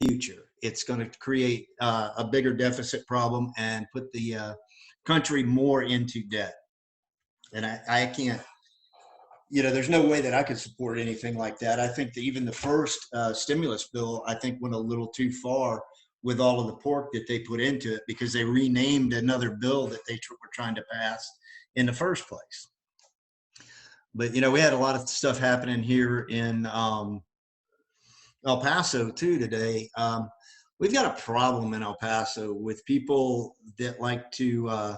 future. It's going to create a bigger deficit problem and put the country more into debt. And I can't, there's no way that I could support anything like that. I think that even the first stimulus bill, I think, went a little too far with all of the pork that they put into it, because they renamed another bill that they were trying to pass in the first place. But, we had a lot of stuff happening here in El Paso too today. We've got a problem in El Paso with people that like to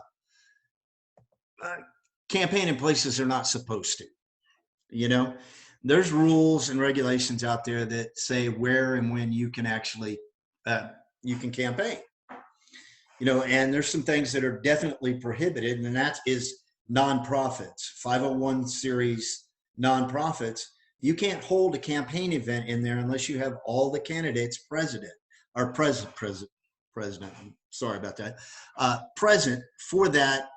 campaign in places they're not supposed to. There's rules and regulations out there that say where and when you can actually you can campaign. And there's some things that are definitely prohibited, and that is nonprofits, 501 series nonprofits. You can't hold a campaign event in there unless you have all the candidates president. Sorry about that. Present for that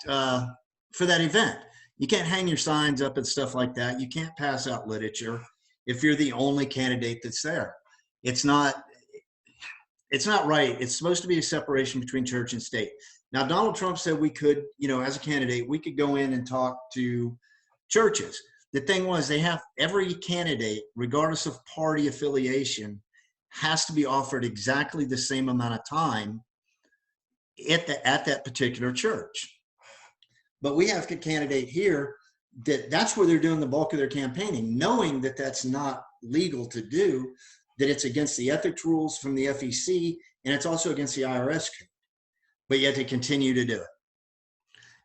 event. You can't hang your signs up and stuff like that. You can't pass out literature if you're the only candidate that's there. It's not right. It's supposed to be a separation between church and state. Now, Donald Trump said we could, as a candidate, we could go in and talk to churches. The thing was, they have every candidate, regardless of party affiliation, has to be offered exactly the same amount of time at that particular church. But we have a candidate here that's where they're doing the bulk of their campaigning, knowing that that's not legal to do, that it's against the ethics rules from the FEC, and it's also against the IRS code. But yet they continue to do it.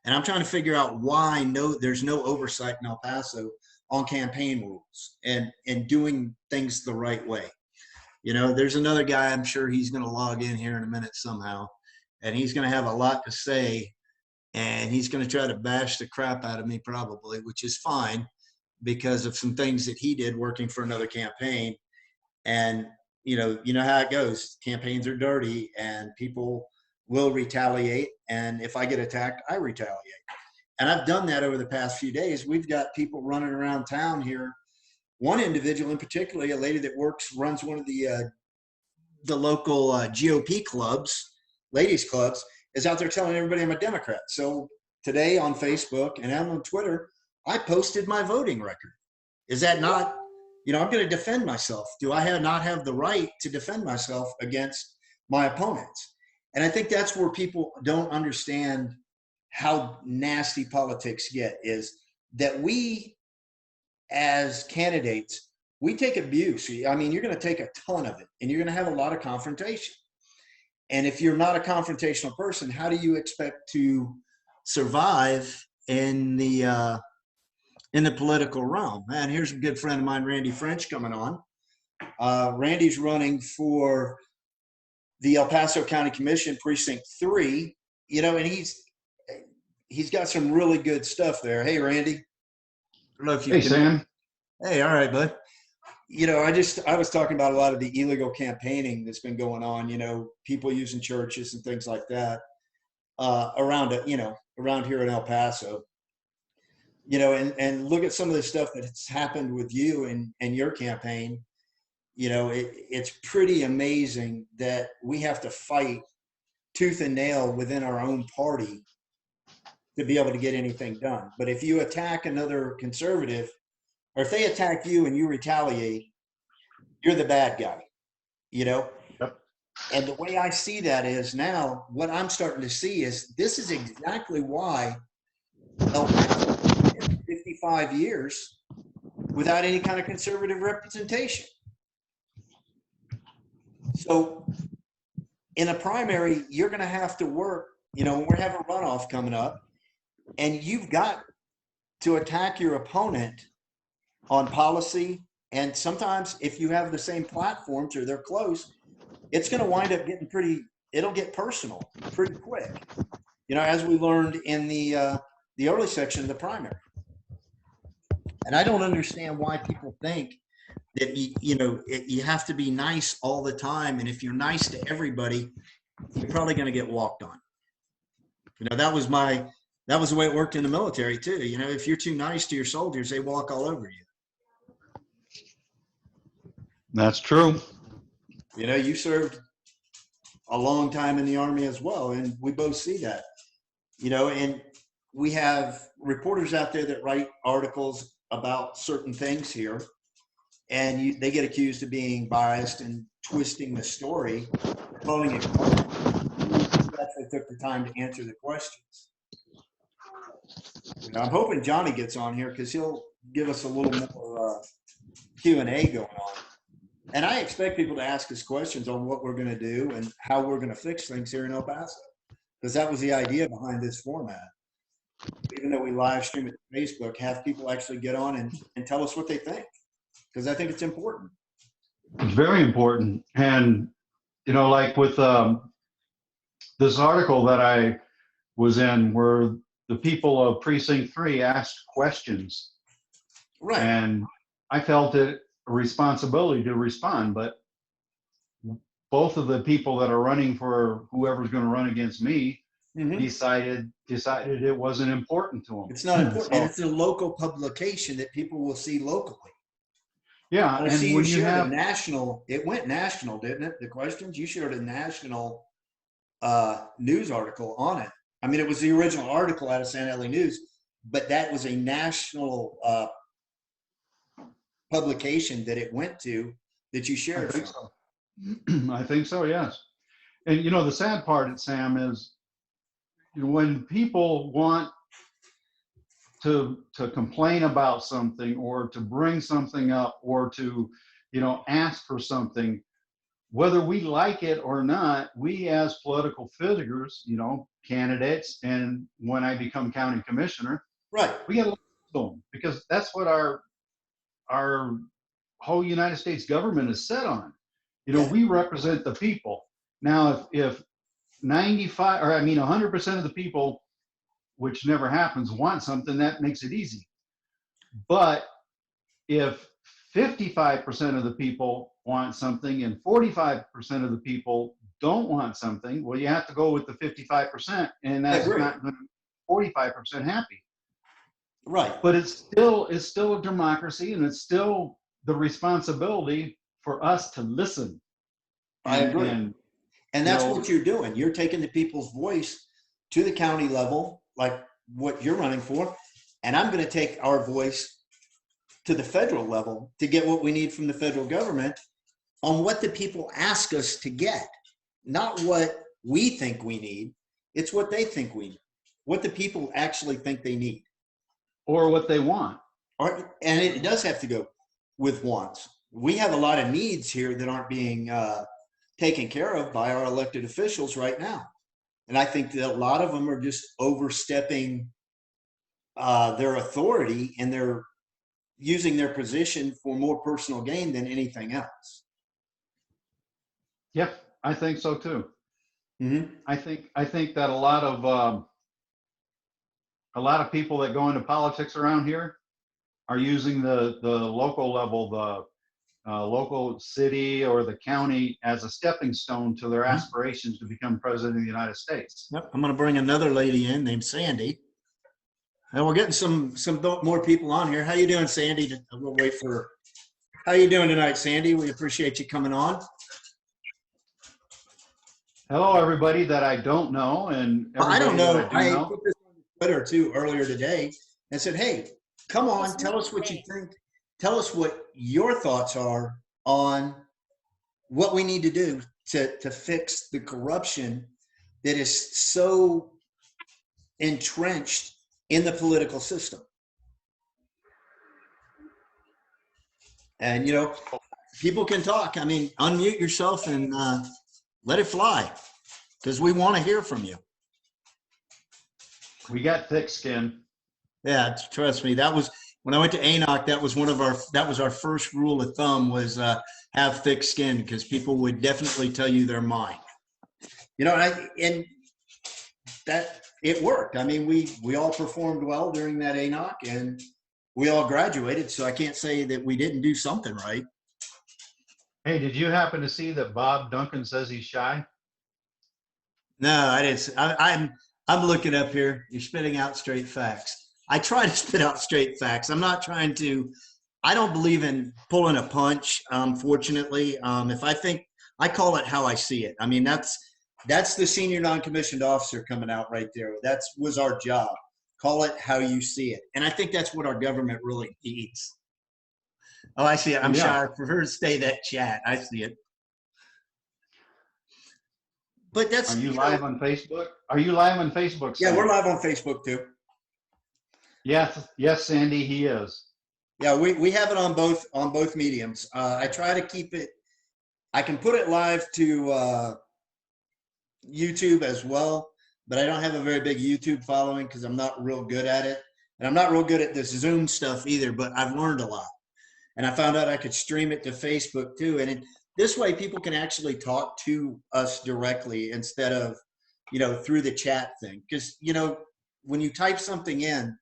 And I'm trying to figure out why there's no oversight in El Paso on campaign rules and doing things the right way. There's another guy, I'm sure he's going to log in here in a minute somehow, and he's going to have a lot to say, and he's going to try to bash the crap out of me probably, which is fine because of some things that he did working for another campaign. And, you know how it goes. Campaigns are dirty and people will retaliate. And if I get attacked, I retaliate. And I've done that over the past few days. We've got people running around town here. One individual in particular, a lady that runs one of the local GOP clubs, ladies clubs, is out there telling everybody I'm a Democrat. So today on Facebook and on Twitter, I posted my voting record. Is that not, I'm going to defend myself. Do I not have the right to defend myself against my opponents? And I think that's where people don't understand how nasty politics get, is that we as candidates, we take abuse. I mean, you're going to take a ton of it, and you're going to have a lot of confrontation. And if you're not a confrontational person, how do you expect to survive in the political realm? Man, here's a good friend of mine, Randy French, coming on. Randy's running for the El Paso County Commission, Precinct 3, and he's got some really good stuff there. Hey, Randy. I don't know if you Hey, Sam. Hey, all right, bud. I was talking about a lot of the illegal campaigning that's been going on, people using churches and things like that around here in El Paso, and look at some of the stuff that's happened with you and your campaign. It's pretty amazing that we have to fight tooth and nail within our own party to be able to get anything done. But if you attack another conservative, or if they attack you and you retaliate, you're the bad guy, Yep. And the way I see that is now, what I'm starting to see is this is exactly why El Paso has 55 years without any kind of conservative representation. So in a primary, you're going to have to work, when we're having a runoff coming up, and you've got to attack your opponent on policy. And sometimes if you have the same platforms or they're close, it's going to wind up getting it'll get personal pretty quick, as we learned in the early section of the primary. And I don't understand why people think that, you have to be nice all the time. And if you're nice to everybody, you're probably going to get walked on. That was the way it worked in the military too. If you're too nice to your soldiers, they walk all over you. That's true. You know, you served a long time in the Army as well, and we both see that. You know, and we have reporters out there that write articles about certain things here, and they get accused of being biased and twisting the story, calling it. Actually took the time to answer the questions. You know, I'm hoping Johnny gets on here because he'll give us a little more Q&A going on. And I expect people to ask us questions on what we're going to do and how we're going to fix things here in El Paso, because that was the idea behind this format. Even though we live stream it to Facebook, have people actually get on and tell us what they think, because I think it's important. It's very important. And, you know, like with this article that I was in where the people of Precinct 3 asked questions. Right. And I felt it a responsibility to respond, but both of the people that are running for whoever's going to run against me decided it wasn't important to them. It's not important. And it's a local publication that people will see locally. Yeah. I see you shared a national, it went national, didn't it? The questions, you shared a national news article on it. I mean, it was the original article out of San L.A. News, but that was a national publication that it went to that you shared. I think so. I think so, yes. And, you know, the sad part, Sam, is when people want to complain about something or to bring something up or to, you know, ask for something, whether we like it or not, we as political figures, you know, candidates, and when I become county commissioner, right, we get to listen to them, because that's what our whole United States government is set on. You know, we represent the people. Now, if 100% of the people, which never happens, want something, that makes it easy. But if 55% of the people want something and 45% of the people don't want something, well, you have to go with the 55%, and that's not going to be 45% happy. Right. But it's still a democracy, and it's still the responsibility for us to listen. I agree. And that's what you're doing. You're taking the people's voice to the county level, like what you're running for. And I'm going to take our voice to the federal level to get what we need from the federal government on what the people ask us to get, not what we think we need. It's what they think we need, what the people actually think they need. Or what they want. And it does have to go with wants. We have a lot of needs here that aren't being taken care of by our elected officials right now. And I think that a lot of them are just overstepping their authority, and they're using their position for more personal gain than anything else. Yeah, I think so too. I think that a lot of people that go into politics around here are using the local level, the local city or the county, as a stepping stone to their aspirations to become president of the United States. Yep. I'm going to bring another lady in named Sandy. And we're getting some more people on here. How you doing, Sandy? We'll wait for. How you doing tonight, Sandy? We appreciate you coming on. Hello, everybody that I don't know, and I don't know. I put this on Twitter too earlier today and said, "Hey, come on, tell us what you think. Tell us what your thoughts are on what we need to do to fix the corruption that is so entrenched in the political system." And, you know, people can talk. I mean, unmute yourself and let it fly, because we want to hear from you. We got thick skin. Yeah, trust me. That was when I went to ANOC. That was our first rule of thumb, was have thick skin, because people would definitely tell you their mind. You know, and that it worked. I mean, we all performed well during that ANOC, and we all graduated. So I can't say that we didn't do something right. Hey, did you happen to see that Bob Duncan says he's shy? No, I didn't. I'm looking up here. You're spitting out straight facts. I try to spit out straight facts. I'm not trying to. I don't believe in pulling a punch. Fortunately, if I think I call it how I see it. I mean, that's the senior non-commissioned officer coming out right there. That's was our job. Call it how you see it. And I think that's what our government really needs. Oh, I see it. I'm Yeah. shy for her to stay that chat. I see it. But that's, Are you live on Facebook? Are you live on Facebook? yeah, Sandy? we're live on Facebook too. Yes, yes, Sandy, he is. Yeah, we have it on both mediums. I try to keep it. I can put it live to YouTube as well, but I don't have a very big YouTube following because I'm not real good at it, and I'm not real good at this Zoom stuff either. But I've learned a lot, and I found out I could stream it to Facebook too, and this way people can actually talk to us directly instead of, through the chat thing. Because when you type something in,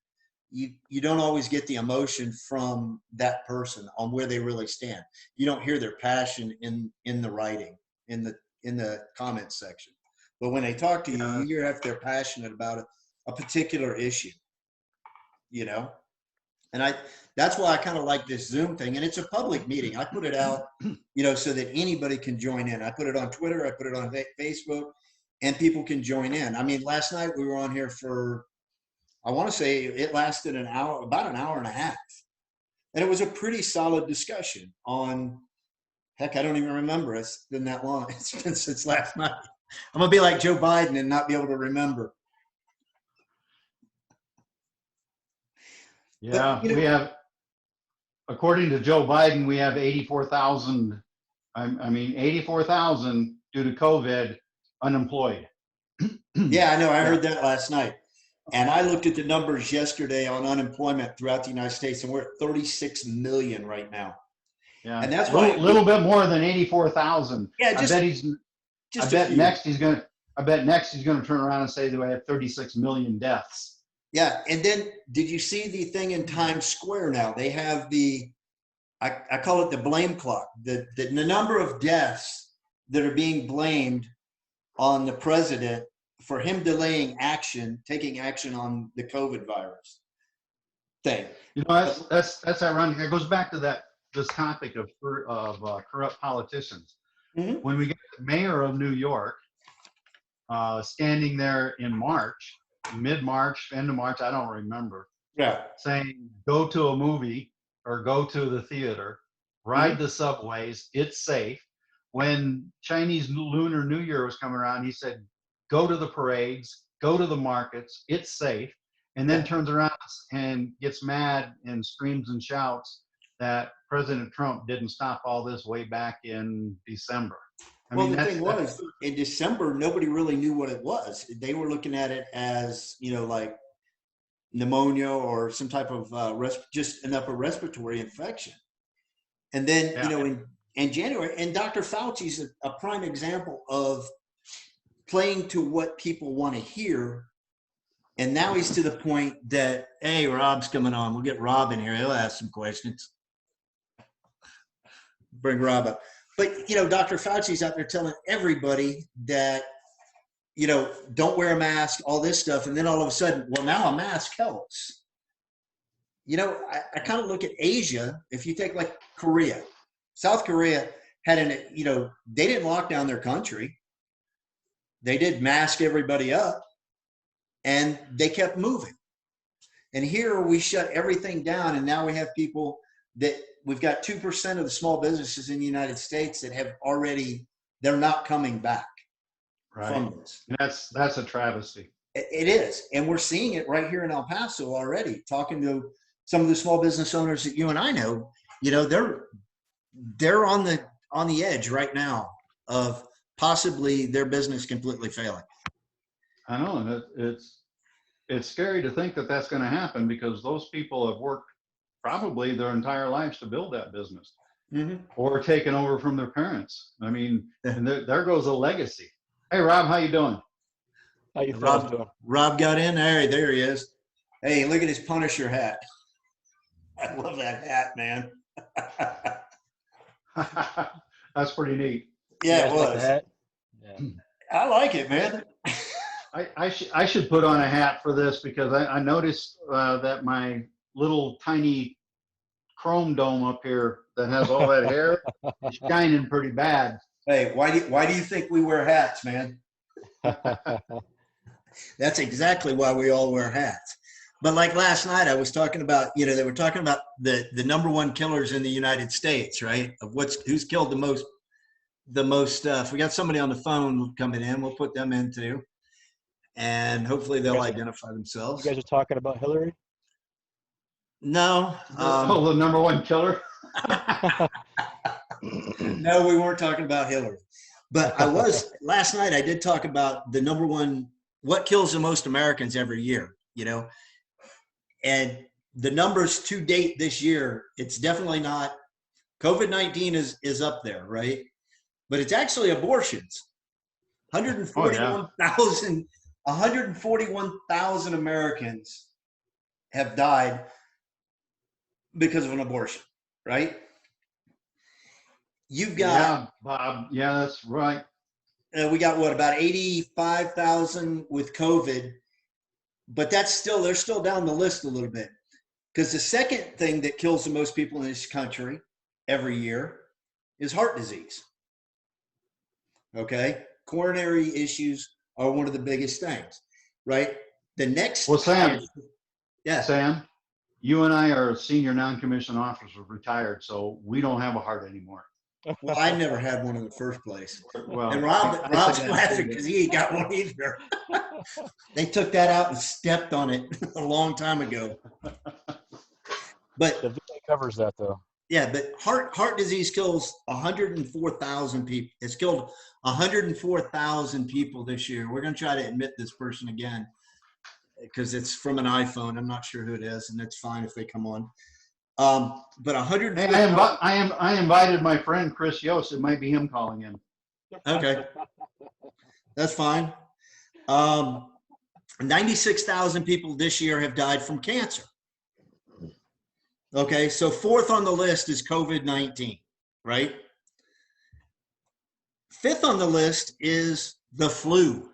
you don't always get the emotion from that person on where they really stand. You don't hear their passion in the writing, in the comments section. But when they talk to you, you hear if they're passionate about a particular issue, And that's why I kind of like this Zoom thing. And it's a public meeting. I put it out, so that anybody can join in. I put it on Twitter, I put it on Facebook, and people can join in. I mean, last night we were on here for, I want to say it lasted an hour, about an hour and a half. And it was a pretty solid discussion on, heck, I don't even remember. It's been that long. It's been since last night. I'm going to be like Joe Biden and not be able to remember. Yeah, we have, according to Joe Biden, we have 84,000, 84,000 due to COVID unemployed. Yeah, I know. I heard that last night. And I looked at the numbers yesterday on unemployment throughout the United States, and we're at 36 million right now. Yeah, and that's why a little bit more than 84,000. Yeah, I bet next he's going to turn around and say that we have 36 million deaths. Yeah, and then did you see the thing in Times Square now? They have I call it the blame clock. The number of deaths that are being blamed on the president for him delaying taking action on the COVID virus thing. That's ironic. It goes back to this topic of corrupt politicians. Mm-hmm. When we get the mayor of New York standing there in March, mid-March, end of March, I don't remember. Yeah. Saying, go to a movie or go to the theater, ride the subways, it's safe. When Chinese Lunar New Year was coming around, he said, go to the parades, go to the markets, it's safe. And then turns around and gets mad and screams and shouts that President Trump didn't stop all this way back in December. The thing was, in December, nobody really knew what it was. They were looking at it as, like pneumonia or some type of just an upper respiratory infection. And then, in January, and Dr. Fauci's a prime example of playing to what people want to hear. And now he's to the point that, hey, Rob's coming on. We'll get Rob in here. He'll ask some questions. Bring Rob up. But, Dr. Fauci's out there telling everybody that, don't wear a mask, all this stuff. And then all of a sudden, well, now a mask helps. I kind of look at Asia. If you take like Korea, South Korea had they didn't lock down their country. They did mask everybody up and they kept moving. And here we shut everything down. And now we have people that we've got 2% of the small businesses in the United States that have they're not coming back from this. And that's a travesty. It is. And we're seeing it right here in El Paso already, talking to some of the small business owners that you and I know, they're on the edge right now of possibly their business completely failing. I know, and it's scary to think that that's going to happen because those people have worked probably their entire lives to build that business, or taken over from their parents. I mean, and there goes a legacy. Hey, Rob, how you doing? How you doing? Rob got in there. There he is. Hey, look at his Punisher hat. I love that hat, man. That's pretty neat. Yeah, it was. Like that? Yeah. I like it, man. I should put on a hat for this because I noticed that my little tiny chrome dome up here that has all that hair is shining pretty bad. Hey, why do you think we wear hats, man? That's exactly why we all wear hats. But like last night, I was talking about, they were talking about the number one killers in the United States, right? Of who's killed the most. If we got somebody on the phone coming in, we'll put them in too, and hopefully they'll identify You themselves. guys are talking about Hillary? No, The number one killer. no, we weren't talking about Hillary. But last night I did talk about the number one, what kills the most Americans every year, and the numbers to date this year, it's definitely not, COVID-19 is up there, right? But it's actually abortions. 141,000 Americans have died because of an abortion, right? You've got, yeah, Bob. Yeah, that's right. we got what, about 85,000 with COVID, but they're still down the list a little bit. Because the second thing that kills the most people in this country every year is heart disease. Okay? Coronary issues are one of the biggest things, right? The next. Well, Sam, yeah. Sam, you and I are senior non-commissioned officers, retired, so we don't have a heart anymore. Well, I never had one in the first place. Well, And Rob's laughing because he ain't got one either. They took that out and stepped on it a long time ago. But The VA covers that though. yeah, but heart disease kills 104,000 people. It's killed 104,000 people this year. We're going to try to admit this person again because it's from an iPhone. I'm not sure who it is, and it's fine if they come on. But 100. Hey, I invited my friend Chris Yost. It might be him calling in. Okay, that's fine. 96,000 people this year have died from cancer. Okay, so fourth on the list is COVID-19, right? Fifth on the list is the flu.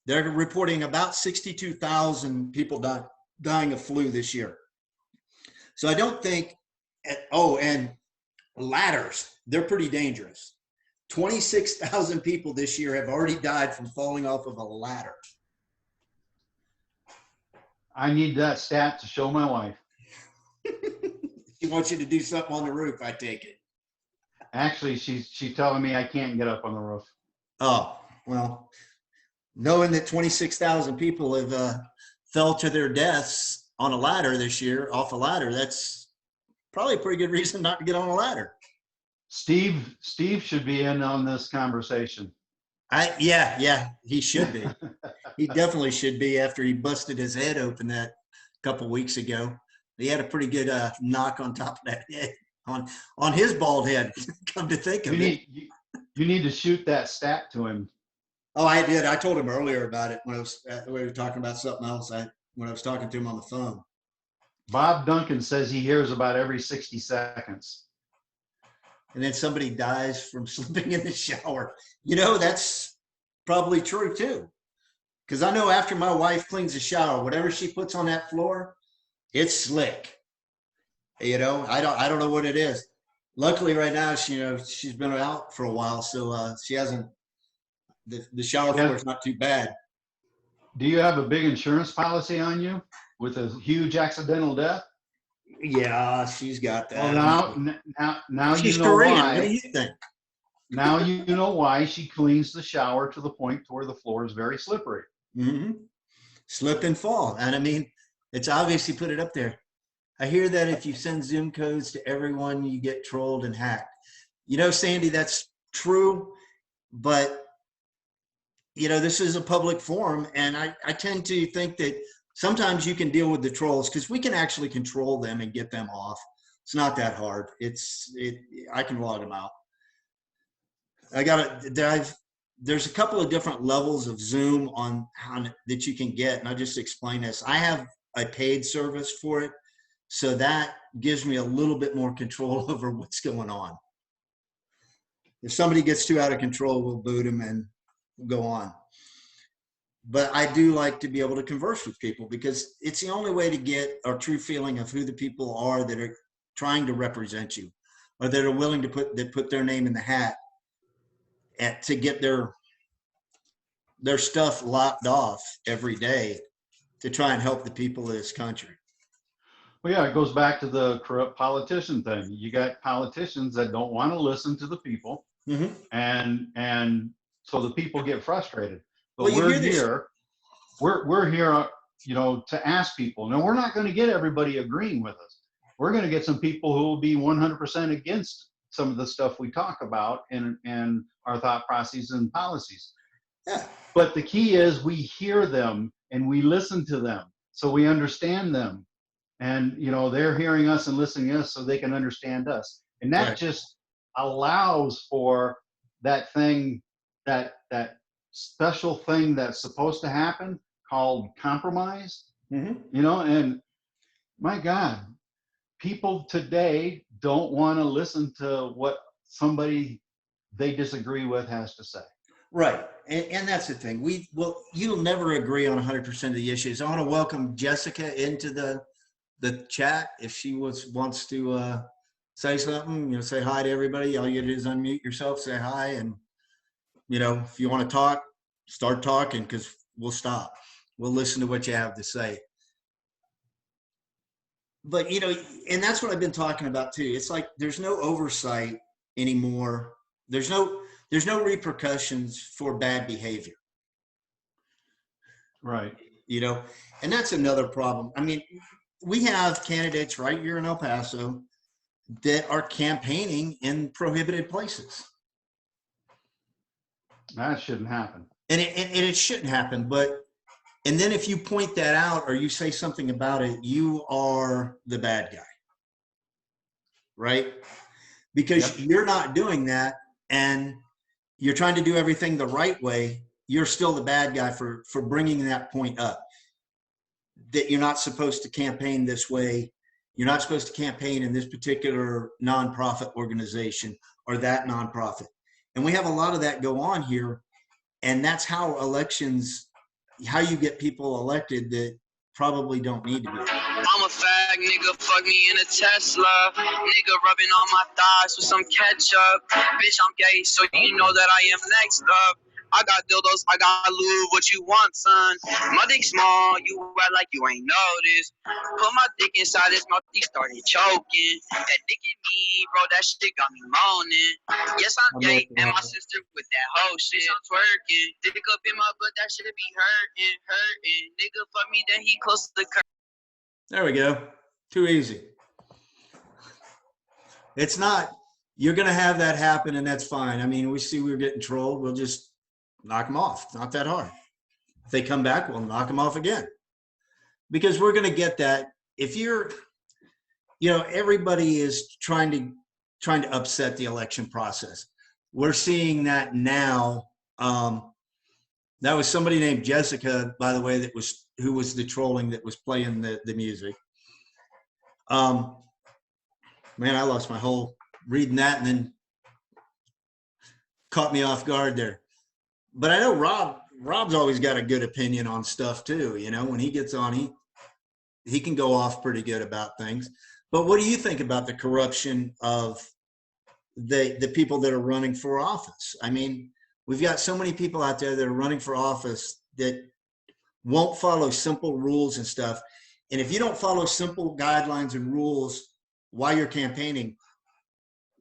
They're reporting about 62,000 people dying of flu this year. So I don't think, and ladders, they're pretty dangerous. 26,000 people this year have already died from falling off of a ladder. I need that stat to show my wife. She wants you to do something on the roof, I take it. Actually, she's telling me I can't get up on the roof. Oh, well, knowing that 26,000 people have fell to their deaths on a ladder this year, off a ladder, that's probably a pretty good reason not to get on a ladder. Steve should be in on this conversation. Yeah, he should be. He definitely should be after he busted his head open that couple weeks ago. He had a pretty good knock on top of that head, on his bald head, come to think of it. You need to shoot that stat to him. Oh, I did. I told him earlier about it when we were talking about something else when I was talking to him on the phone. Bob Duncan says he hears about every 60 seconds. And then somebody dies from slipping in the shower. That's probably true too. Because I know after my wife cleans the shower, whatever she puts on that floor, it's slick. I don't know what it is. Luckily right now, she's been out for a while, so she hasn't, the shower floor is not too bad. Do you have a big insurance policy on you with a huge accidental death? Yeah, she's got that. Well, now she's you know Korean. why. What do you think? Now you know why she cleans the shower to the point to where the floor is very slippery. Mm-hmm. Slip and fall. And I mean, it's obviously put it up there. I hear that if you send Zoom codes to everyone, you get trolled and hacked. Sandy, that's true, but this is a public forum, and I tend to think that sometimes you can deal with the trolls because we can actually control them and get them off. It's not that hard. I can log them out. There's a couple of different levels of Zoom that you can get, and I'll just explain this. I have a paid service for it, so that gives me a little bit more control over what's going on. If somebody gets too out of control, we'll boot them and go on. But I do like to be able to converse with people because it's the only way to get a true feeling of who the people are that are trying to represent you or that are willing to put their name in the hat to get their stuff lopped off every day to try and help the people of this country. Well, yeah, it goes back to the corrupt politician thing. You got politicians that don't want to listen to the people, Mm-hmm. and so the people get frustrated. But Well, you we're hear this. here, we're here, you know, to ask people. Now, we're not going to get everybody agreeing with us. We're going to get some people who will be 100% against some of the stuff we talk about and our thought processes and policies. Yeah. But the key is we hear them and we listen to them, so we understand them. And, you know, they're hearing us and listening to us so they can understand us. And that Right. just allows for that thing, that special thing that's supposed to happen called compromise, Mm-hmm. you know. And my God, people today don't want to listen to what somebody they disagree with has to say. Right. And that's the thing. You'll never agree on 100% of the issues. I want to welcome Jessica into the chat. If she wants to say something, you know, say hi to everybody. All you do is unmute yourself, say hi, and, you know, if you want to talk, start talking, because we'll stop. We'll listen to what you have to say. But, you know, and that's what I've been talking about too. It's like there's no oversight anymore. There's no repercussions for bad behavior. Right. You know, and that's another problem. I mean, we have candidates right here in El Paso that are campaigning in prohibited places. That shouldn't happen. And it shouldn't happen. And then if you point that out or you say something about it, you are the bad guy. Right? Because you're not doing that and you're trying to do everything the right way. You're still the bad guy for bringing that point up. That you're not supposed to campaign this way. You're not supposed to campaign in this particular nonprofit organization or that nonprofit. And we have a lot of that go on here. And that's how how you get people elected that probably don't need to be. I'm a fag nigga, fuck me in a Tesla. Nigga rubbing on my thighs with some ketchup. Bitch, I'm gay, so you know that I am next up. I got dildos, I got lube, what you want, son? My dick small, you act like you ain't noticed. Put my dick inside his mouth, he started choking. That dick in me, bro, that shit got me moaning. Yes, I'm gay, and my sister with that whole shit. I'm twerking. Dick up in my butt, that shit be hurting. Nigga, fuck me, then he close to the curb. There we go. Too easy. It's not, you're going to have that happen and that's fine. I mean, we see we're getting trolled. We'll just knock them off. It's not that hard. If they come back, we'll knock them off again. Because we're going to get that. If you're, you know, everybody is trying to upset the election process. We're seeing that now. That was somebody named Jessica, by the way, who was the trolling that was playing the music. Man, I lost my whole reading that and then caught me off guard there. But I know Rob's always got a good opinion on stuff too. You know, when he gets on, he can go off pretty good about things. But what do you think about the corruption of the people that are running for office? I mean, we've got so many people out there that are running for office that won't follow simple rules and stuff. And if you don't follow simple guidelines and rules while you're campaigning,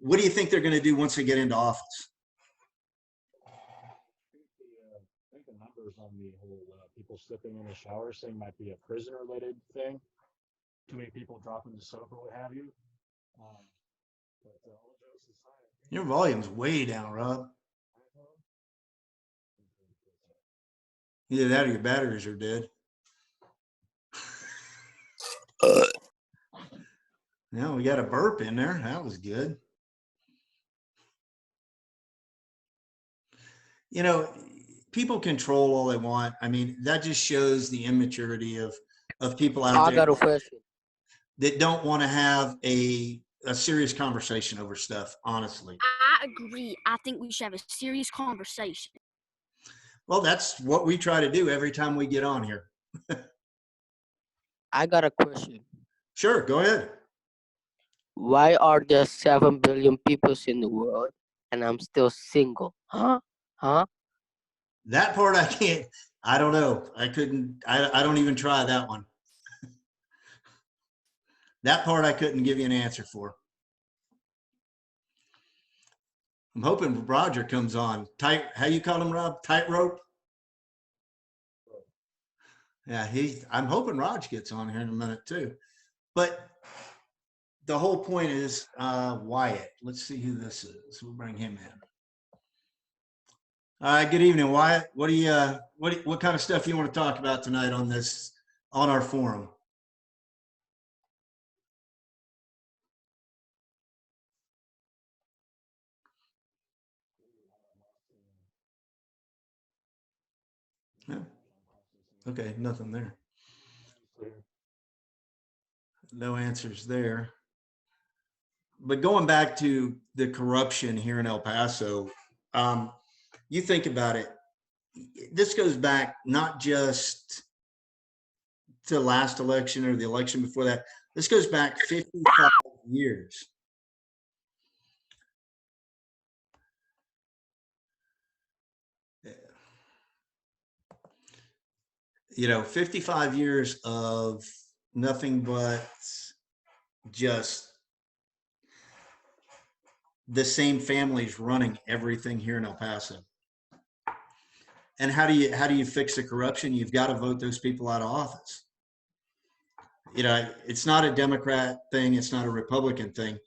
what do you think they're going to do once they get into office? I think the numbers on the whole people slipping in the shower thing might be a prison-related thing. Too many people dropping the soap or what have you. All jokes aside, Your volume's way down, Rob. Either that or your batteries are dead. Yeah, we got a burp in there. That was good. You know, people control all they want. I mean, that just shows the immaturity of people out I there got a question. that don't want to have a serious conversation over stuff, honestly. I agree. I think we should have a serious conversation. Well, that's what we try to do every time we get on here. I got a question. Sure, go ahead. Why are there 7 billion people in the world and I'm still single? Huh? Huh? That part I can't, I don't know. I couldn't, I don't even try that one. That part I couldn't give you an answer for. I'm hoping Roger comes on. Tight, how you call him, Rob? Tightrope? Yeah, I'm hoping Raj gets on here in a minute too. But the whole point is Wyatt. Let's see who this is. We'll bring him in. All right, good evening, Wyatt. What kind of stuff you want to talk about tonight on our forum? Yeah. Okay, nothing there. No answers there. But going back to the corruption here in El Paso, you think about it, this goes back not just to the last election or the election before that. This goes back 55 years. You know, 55 years of nothing but just the same families running everything here in El Paso. And how do you fix the corruption? You've got to vote those people out of office. You know, it's not a Democrat thing. It's not a Republican thing,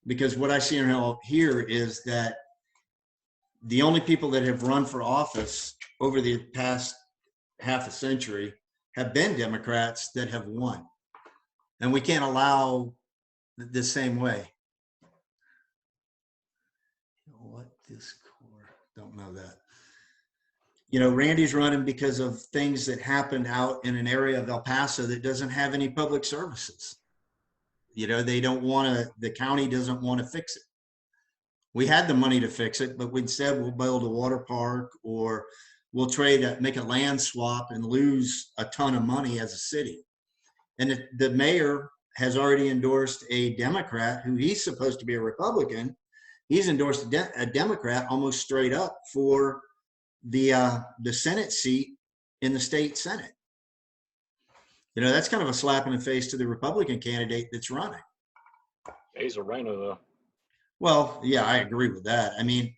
because what I see here is that the only people that have run for office over the past half a century have been Democrats that have won. And we can't allow the same way. What Discord? Don't know that. You know, Randy's running because of things that happened out in an area of El Paso that doesn't have any public services. You know, the county doesn't want to fix it. We had the money to fix it, but instead we'll build a water park, or we'll make a land swap and lose a ton of money as a city. And the mayor has already endorsed a Democrat who he's supposed to be a Republican. He's endorsed a Democrat almost straight up for the Senate seat in the state Senate. You know, that's kind of a slap in the face to the Republican candidate that's running. He's a rhino, though. Well, yeah, I agree with that. I mean,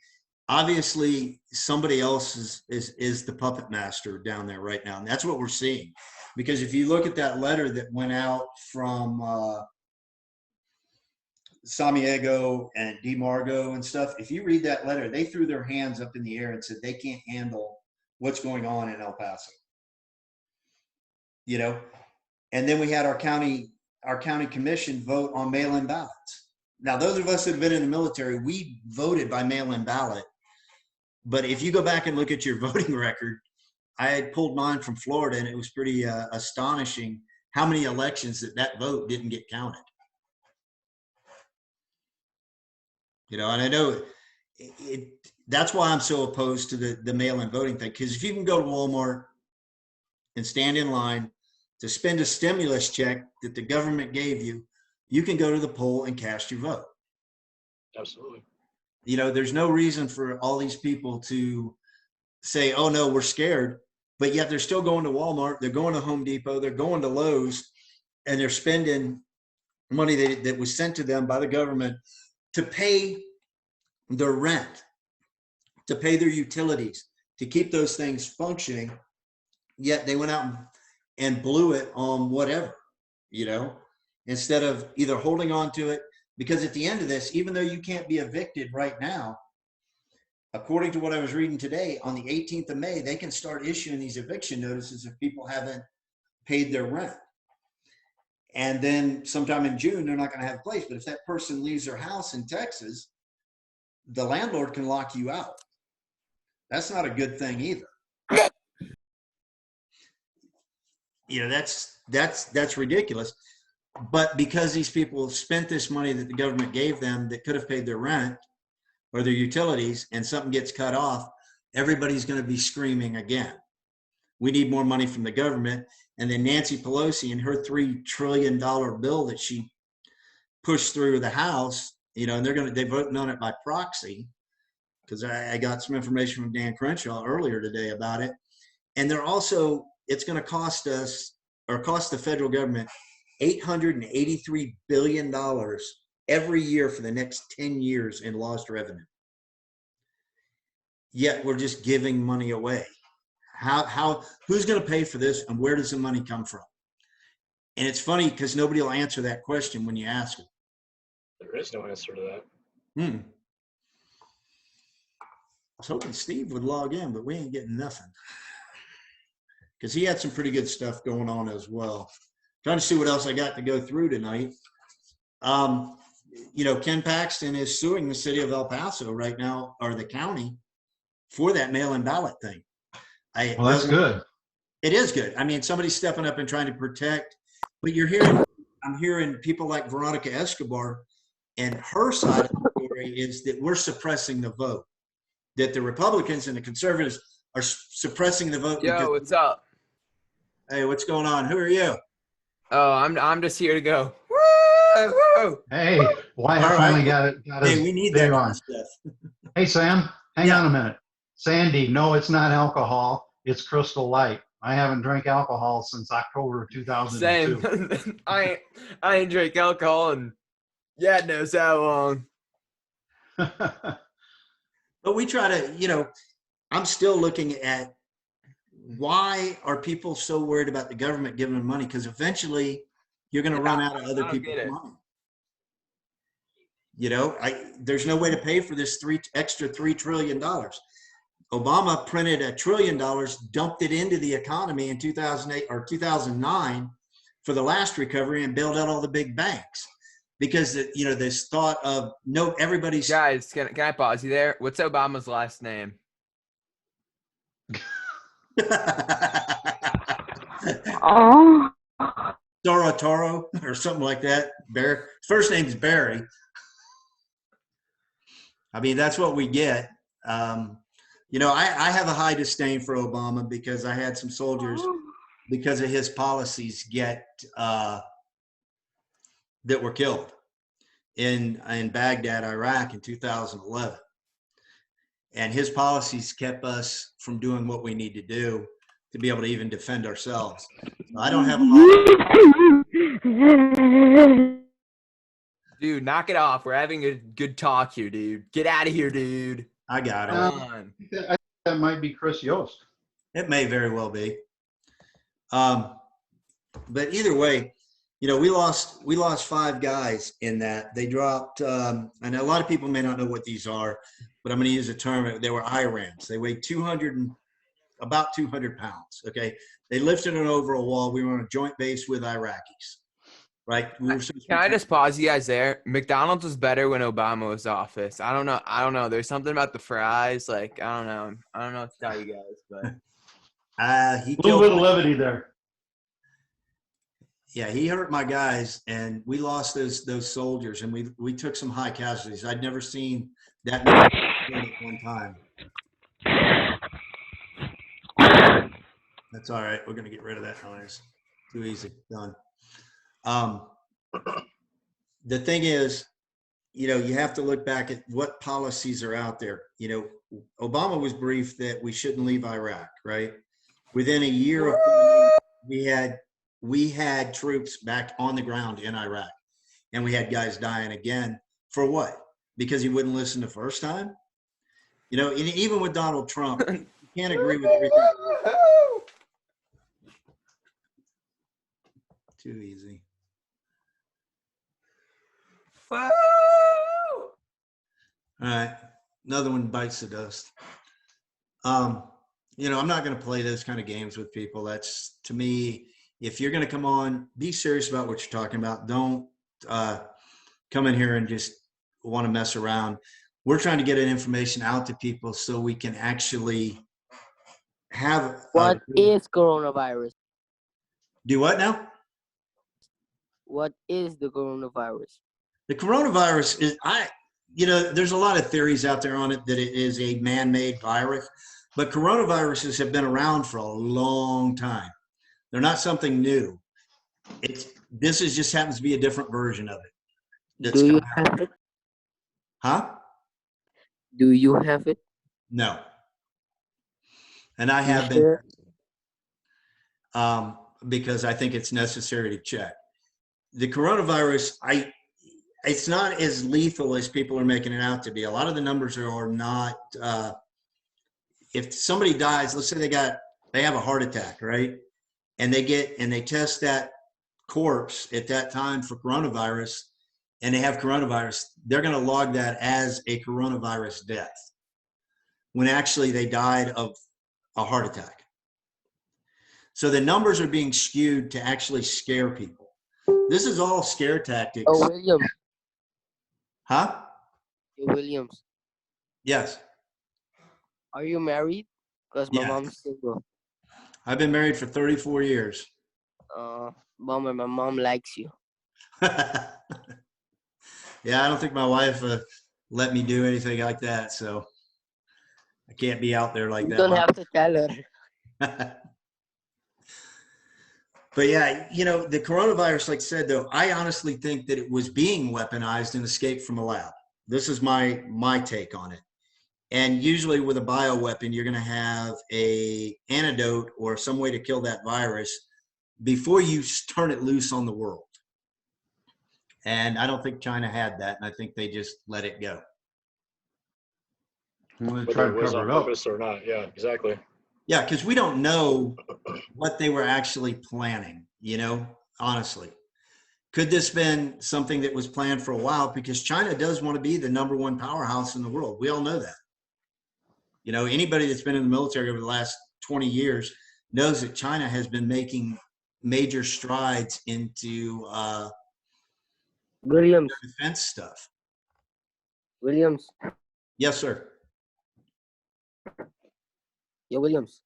obviously somebody else is the puppet master down there right now. And that's what we're seeing. Because if you look at that letter that went out from Samiego and DeMargo and stuff, if you read that letter, they threw their hands up in the air and said they can't handle what's going on in El Paso. You know, and then we had our county commission vote on mail-in ballots. Now, those of us that have been in the military, we voted by mail-in ballot. But if you go back and look at your voting record, I had pulled mine from Florida, and it was pretty astonishing how many elections that vote didn't get counted. You know, and I know that's why I'm so opposed to the mail-in voting thing. Because if you can go to Walmart and stand in line to spend a stimulus check that the government gave you, you can go to the poll and cast your vote. Absolutely. You know, there's no reason for all these people to say, oh no, we're scared, but yet they're still going to Walmart, they're going to Home Depot, they're going to Lowe's, and they're spending money that was sent to them by the government to pay their rent, to pay their utilities, to keep those things functioning. Yet they went out and blew it on whatever, you know, instead of either holding on to it. Because at the end of this, even though you can't be evicted right now, according to what I was reading today, on the 18th of May, they can start issuing these eviction notices if people haven't paid their rent. And then sometime in June, they're not going to have a place. But if that person leaves their house in Texas, the landlord can lock you out. That's not a good thing either. You know, that's ridiculous. But because these people spent this money that the government gave them that could have paid their rent or their utilities, and something gets cut off, everybody's going to be screaming again. We need more money from the government. And then Nancy Pelosi and her $3 trillion bill that she pushed through the House, you know, and they're voting on it by proxy. because I got some information from Dan Crenshaw earlier today about it. And they're also, it's going to cost us, or cost the federal government, $883 billion every year for the next 10 years in lost revenue. Yet we're just giving money away. Who's going to pay for this, and where does the money come from? And it's funny because nobody will answer that question when you ask them. There is no answer to that. I was hoping Steve would log in, but we ain't getting nothing. Because he had some pretty good stuff going on as well. Trying to see what else I got to go through tonight. You know, Ken Paxton is suing the city of El Paso right now, or the county, for that mail-in ballot thing. Well, that's good. It is good. I mean, somebody's stepping up and trying to protect, but I'm hearing people like Veronica Escobar, and her side of the story is that we're suppressing the vote, that the Republicans and the conservatives are suppressing the vote. Yo, what's up? Hey, what's going on? Who are you? Oh, I'm just here to go. Woo! Hey, Wyatt All right. finally got it. Hey, we need that thing kind on. of stuff. Hey, Sam, hang Yeah. on a minute. Sandy, no, it's not alcohol. It's Crystal Light. I haven't drank alcohol since October of 2002. Same. I ain't drink alcohol and yeah, knows how long. But we try to, you know, I'm still looking at why are people so worried about the government giving them money? Because eventually you're going to run out of other I don't people's get it. money. You know, there's no way to pay for this extra $3 trillion. Obama printed $1 trillion, dumped it into the economy in 2008 or 2009 for the last recovery, and bailed out all the big banks because, you know, this thought of no, everybody's. Guys, can I pause you there? What's Obama's last name? Oh. Toro or something like that. Barry. First name's Barry. I mean, that's what we get. You know, I have a high disdain for Obama because I had some soldiers, because of his policies, that were killed in Baghdad, Iraq in 2011. And his policies kept us from doing what we need to do to be able to even defend ourselves. So I don't have a lot of. Dude, knock it off. We're having a good talk here, dude. Get out of here, dude. I got it. Come on. I think that might be Chris Yost. It may very well be. But either way, you know, we lost 5 guys in that. They dropped, and a lot of people may not know what these are, but I'm going to use a term. They were IRAMs. They weighed about 200 pounds. Okay. They lifted it over a wall. We were on a joint base with Iraqis, right? Can I just pause you guys there? McDonald's was better when Obama was office. I don't know. There's something about the fries. Like, I don't know what to tell you guys, but He A little bit of killed. levity there. Yeah, he hurt my guys, and we lost those soldiers, and we took some high casualties. I'd never seen that many at one time. That's all right. We're gonna get rid of that noise. Too easy. Done. The thing is, you know, you have to look back at what policies are out there. You know, Obama was briefed that we shouldn't leave Iraq, right? Within a year of we had troops back on the ground in Iraq, and we had guys dying again. For what? Because he wouldn't listen the first time? You know, and even with Donald Trump, you can't agree with everything. Too easy. All right. Another one bites the dust. You know, I'm not going to play those kind of games with people. That's, to me, if you're going to come on, be serious about what you're talking about. Don't come in here and just want to mess around. We're trying to get information out to people so we can actually have. What is coronavirus? Do what now? What is the coronavirus? The coronavirus is, you know, there's a lot of theories out there on it that it is a man-made virus, but coronaviruses have been around for a long time. They're not something new. This just happens to be a different version of it. Do you have it? Huh? Do you have it? No. And I You have been, sure? because I think it's necessary to check. The coronavirus, it's not as lethal as people are making it out to be. A lot of the numbers are not, if somebody dies, let's say they have a heart attack, right? And they test that corpse at that time for coronavirus, and they have coronavirus, they're going to log that as a coronavirus death when actually they died of a heart attack. So the numbers are being skewed to actually scare people. This is all scare tactics. Oh, Williams. Huh? Hey, Williams. Yes. Are you married? Because my Yeah. mom's single. I've been married for 34 years. Bummer, my mom likes you. Yeah, I don't think my wife let me do anything like that, so I can't be out there like You that. don't have to tell her. But yeah, the coronavirus, like I said, though, I honestly think that it was being weaponized and escaped from a lab. This is my take on it. And usually with a bioweapon, you're going to have a antidote or some way to kill that virus before you turn it loose on the world. And I don't think China had that, and I think they just let it go. Well, they Whether tried it to was cover on it up. purpose or not. Yeah, exactly. Yeah, because we don't know what they were actually planning, honestly. Could this been something that was planned for a while? Because China does want to be the #1 powerhouse in the world. We all know that. Anybody that's been in the military over the last 20 years knows that China has been making major strides into Williams. defense stuff. Williams. Yes, sir. Yeah, Williams.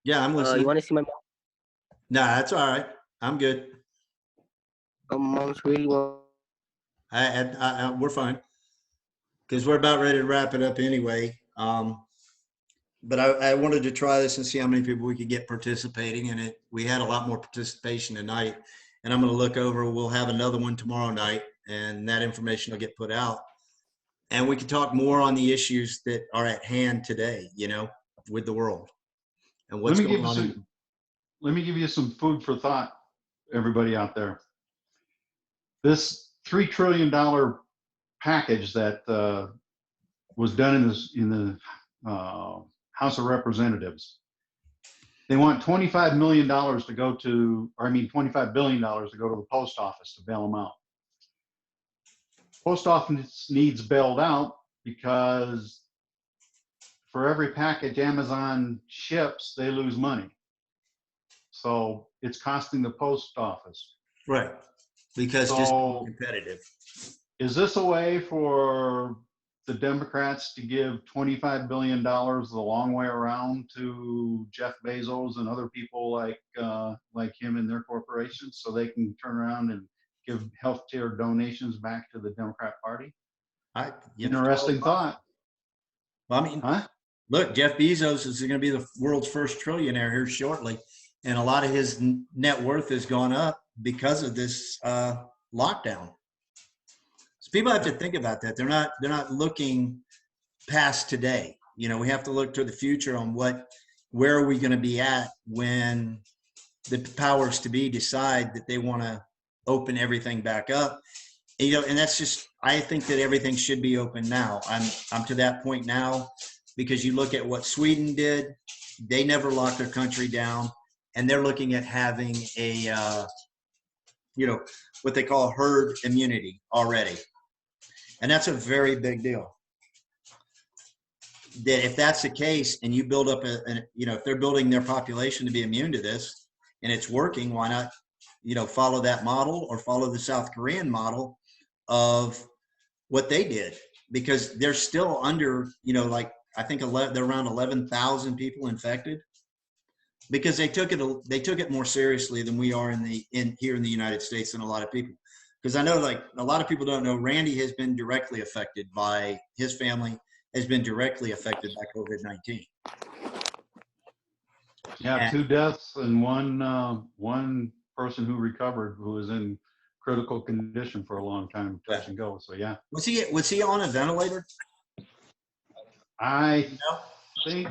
Yeah, I'm listening. You want to see my mom? Nah, that's all right. I'm good. My mom's really want. We're fine because we're about ready to wrap it up anyway. But I wanted to try this and see how many people we could get participating in it. We had a lot more participation tonight, and I'm going to look over. We'll have another one tomorrow night, and that information will get put out. And we can talk more on the issues that are at hand today, with the world and what's going on. Let me give you some food for thought, everybody out there. This $3 trillion package that was done in the House of Representatives. They want $25 million to go to, $25 billion to go to the post office to bail them out. Post office needs bailed out because for every package Amazon ships, they lose money. So it's costing the post office. Right. Because just competitive. Is this a way for the Democrats to give $25 billion the long way around to Jeff Bezos and other people like him and their corporations so they can turn around and give healthcare donations back to the Democrat Party? Interesting thought. Well, look, Jeff Bezos is going to be the world's first trillionaire here shortly. And a lot of his net worth has gone up because of this lockdown. So people have to think about that. They're not looking past today. We have to look to the future on where are we going to be at when the powers to be decide that they want to open everything back up. And that's just, I think that everything should be open now. I'm to that point now because you look at what Sweden did. They never locked their country down, and they're looking at having a, what they call herd immunity already. And that's a very big deal. That if that's the case and you build up if they're building their population to be immune to this and it's working, why not, follow that model or follow the South Korean model of what they did? Because they're still under, I think they're around 11,000 people infected because they took it more seriously than we are here in the United States than a lot of people. Because I know a lot of people don't know Randy has been directly affected by his family has been directly affected by COVID-19. Yeah, 2 deaths and one person who recovered who was in critical condition for a long time, touch and go. So yeah. Was he on a ventilator? I No? think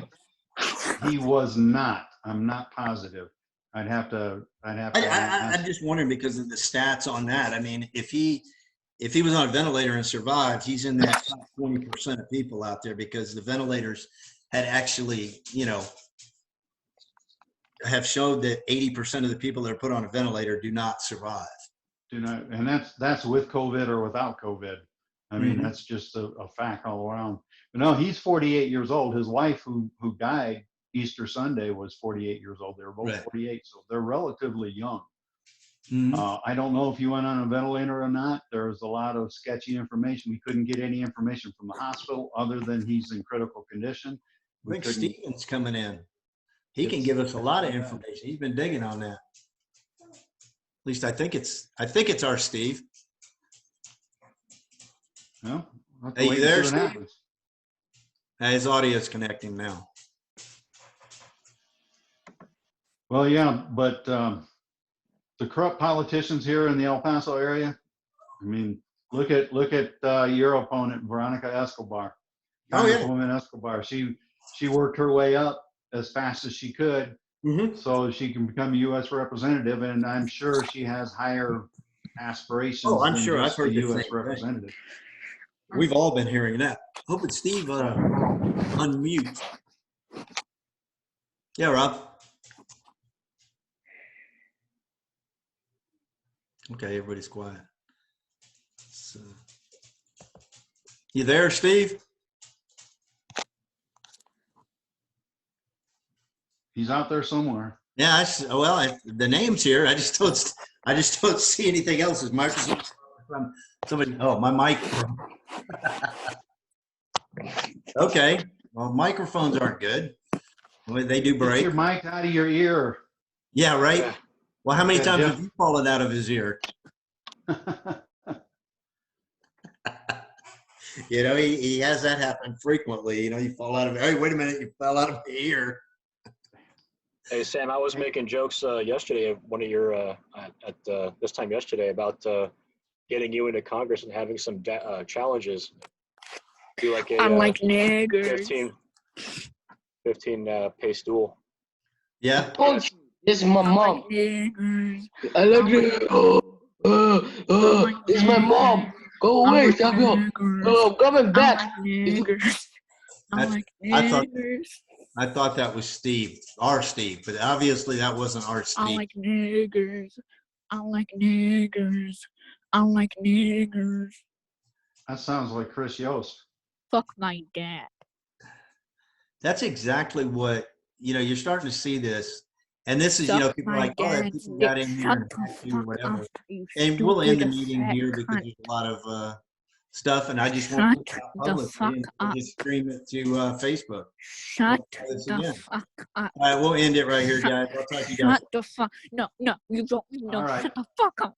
he was not. I'm not positive. I'd have to I'm ask. just wondering because of the stats on that. I mean, if he was on a ventilator and survived, he's in that top 20% of people out there because the ventilators had actually, have showed that 80% of the people that are put on a ventilator do not survive. Do not, and that's with COVID or without COVID. I mean, Mhm. that's just a fact all around. But no, he's 48 years old. His wife, who died Easter Sunday, was 48 years old. They were both Right. 48, so they're relatively young. Mhm. I don't know if he went on a ventilator or not. There's a lot of sketchy information. We couldn't get any information from the hospital other than he's in critical condition. I We think couldn't. Steven's coming in. He can It's- give us a lot of yeah. information. He's been digging on that. At least I think it's our Steve. Well, we'll have to Hey, wait you and see there, what Steve? happens. His audio's connecting now. Well, yeah, but the corrupt politicians here in the El Paso area. I mean, look at your opponent, Veronica Escobar, Oh, yeah. Congresswoman Escobar. She worked her way up as fast as she could, Mhm. so she can become a U.S. representative, and I'm sure she has higher aspirations Oh, I'm than sure. I've just a heard the U.S. same thing. representative. We've all been hearing that. Oh, but Steve, unmute. Yeah, Rob. Okay, everybody's quiet. So, you there, Steve? He's out there somewhere. Yeah. The name's here. I just don't see anything else. Is Microsoft from somebody? Oh, my mic. Okay. Well, microphones aren't good. Well, they do Get break. your mic out of your ear. Yeah, right. Well, how many Yeah, times Jeff. have you fallen out of his ear? He has that happen frequently. You fall out of. Hey, wait a minute! You fell out of my ear. Hey Sam, I was making jokes yesterday at one of your at this time yesterday about getting you into Congress and having some challenges. Do like I a like niggers. 15 pace duel. Yeah. Told you, this is my I like mom. niggers. I like this is my mom. Go away, Samuel. I'm coming back. I like niggers. I like I thought niggers. I thought that was Steve, our Steve, but obviously that wasn't our I Steve. like niggers. I like niggers. I like niggers. That sounds like Chris Yost. Fuck my dad. That's exactly what you're starting to see this, and this is Suck people are my like, oh, dad's people dick. got in here Shut and the hacked you or fuck whatever. up, you And we'll end the stupid meeting fat here because cunt. there's a lot of stuff, and I just want Shut to put it out the publicly fuck and up. just stream it to Facebook. Shut We'll try this the again. fuck up. All right, we'll end it right here, guys. I'll talk to you guys. Shut the fuck. No, you don't. No, All right. shut the fuck up.